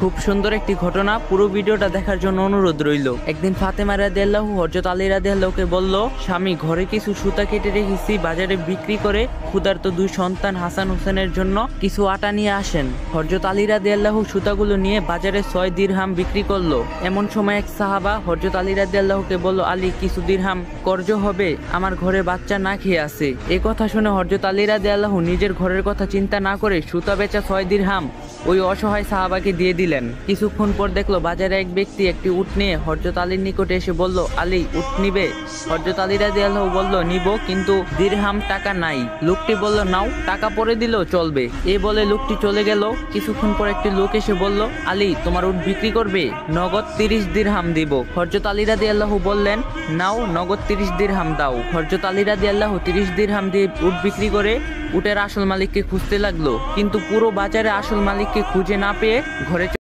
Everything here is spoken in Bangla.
খুব সুন্দর একটি ঘটনা, পুরো ভিডিওটা দেখার জন্য অনুরোধ রইল। একদিন ফাতেমা রাদিয়াল্লাহু হযরত আলী রাদিয়াল্লাহুকে বলল, স্বামী, ঘরে কিছু সুতা কেটে রেখেছি, বাজারে বিক্রি করে ক্ষুধার্ত দুই সন্তান হাসান হোসেনের জন্য কিছু আটা নিয়ে আসেন। হযরত আলী রাদিয়াল্লাহু সুতাগুলো নিয়ে বাজারে 6 দিরহাম বিক্রি করলো। এমন সময় এক সাহাবা হযরত আলী রাদিয়াল্লাহুকে বলল, আলী, কিছু দিরহাম কর্জ হবে, আমার ঘরে বাচ্চা না খেয়ে আছে। এ কথা শুনে হযরত আলী রাদিয়াল্লাহু নিজের ঘরের কথা চিন্তা না করে সুতা বেচা 6 দিরহাম ওই অসহায় সাহাবাকে দিয়ে দিলেন। কিছুক্ষণ পর দেখলো বাজারে এক ব্যক্তি একটি উট নিয়ে হযরত আলীর নিকটে এসে বলল, আলী, উট নিবে? হযরত আলী রাদিয়াল্লাহু বলল, নিব, কিন্তু দিরহাম টাকা নাই। লোকটি বলল, নাও, টাকা পরে দিলেও চলবে। এই বলে লোকটি চলে গেল। কিছুক্ষণ পর একটি লোক এসে বলল, আলী, তোমার উট বিক্রি করবে? নগদ 30 দিরহাম দিব। হযরত আলী রাদিয়াল্লাহু বললেন, নাও, নগদ 30 দিরহাম দাও। হযরত আলী রাদিয়াল্লাহু 30 দিরহাম দিয়ে উট বিক্রি করে উটের আসল মালিককে খুঁজতে লাগলো, কিন্তু পুরো বাজারে আসল মালিককে খুঁজে না পেয়ে ঘরে